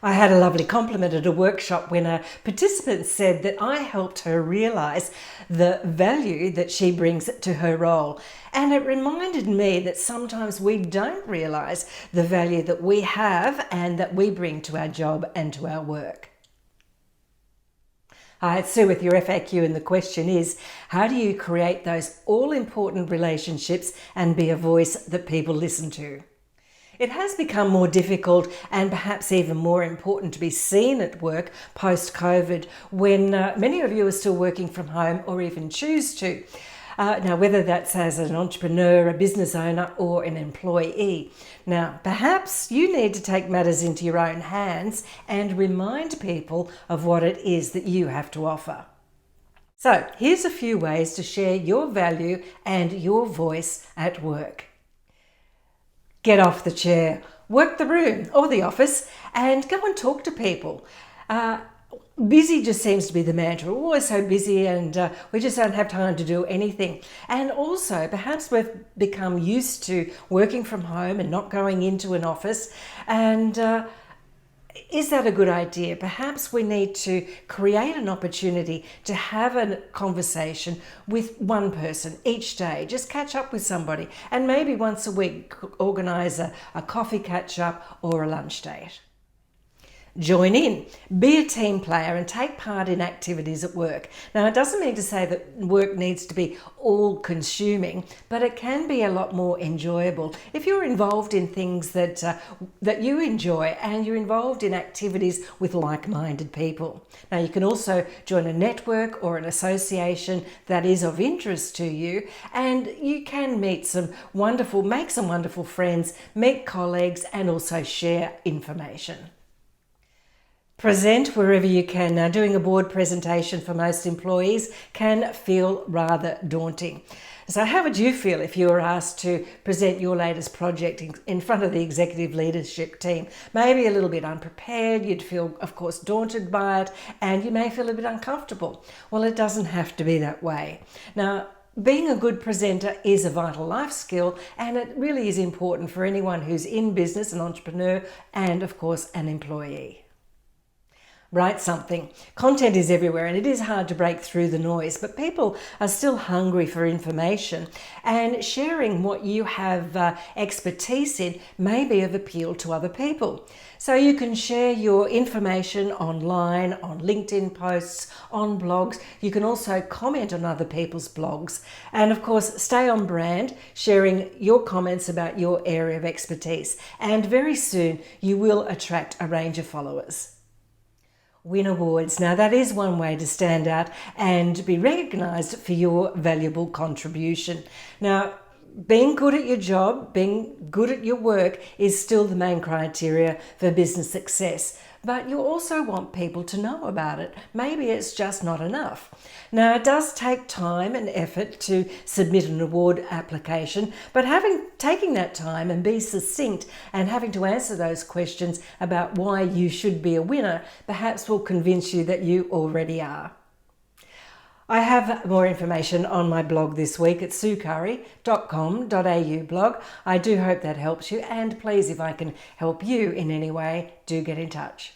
I had a lovely compliment at a workshop when a participant said that I helped her realise the value that she brings to her role. And it reminded me that sometimes we don't realise the value that we have and that we bring to our job and to our work. Hi, it's Sue with your FAQ, and the question is, how do you create those all-important relationships and be a voice that people listen to? It has become more difficult and perhaps even more important to be seen at work post-COVID when many of you are still working from home or even choose to. Now, whether that's as an entrepreneur, a business owner or an employee. Now, perhaps you need to take matters into your own hands and remind people of what it is that you have to offer. So, here's a few ways to share your value and your voice at work. Get off the chair, work the room or the office and go and talk to people. Busy just seems to be the mantra. We're always so busy and we just don't have time to do anything. And also, perhaps we've become used to working from home and not going into an office. And is that a good idea? Perhaps we need to create an opportunity to have a conversation with one person each day. Just catch up with somebody and maybe once a week organise a coffee catch up or a lunch date. Join in, be a team player and take part in activities at work. Now, it doesn't mean to say that work needs to be all consuming, but it can be a lot more enjoyable if you're involved in things that you enjoy and you're involved in activities with like-minded people. Now, you can also join a network or an association that is of interest to you, and you can make some wonderful friends, meet colleagues and also share information. Present wherever you can. Now, doing a board presentation for most employees can feel rather daunting. So how would you feel if you were asked to present your latest project in front of the executive leadership team? Maybe a little bit unprepared, you'd feel, of course, daunted by it, and you may feel a bit uncomfortable. Well, it doesn't have to be that way. Now, being a good presenter is a vital life skill, and it really is important for anyone who's in business, an entrepreneur, and of course, an employee. Write something. Content is everywhere and it is hard to break through the noise, but people are still hungry for information, and sharing what you have expertise in may be of appeal to other people. So you can share your information online, on LinkedIn posts, on blogs. You can also comment on other people's blogs. And of course, stay on brand, sharing your comments about your area of expertise. And very soon you will attract a range of followers. Win awards. Now, that is one way to stand out and be recognised for your valuable contribution. Now, being good at your job, being good at your work is still the main criteria for business success. But you also want people to know about it. Maybe it's just not enough. Now, it does take time and effort to submit an award application, but taking that time and be succinct and having to answer those questions about why you should be a winner perhaps will convince you that you already are. I have more information on my blog this week at suecurrie.com.au blog. I do hope that helps you, and please, if I can help you in any way, do get in touch.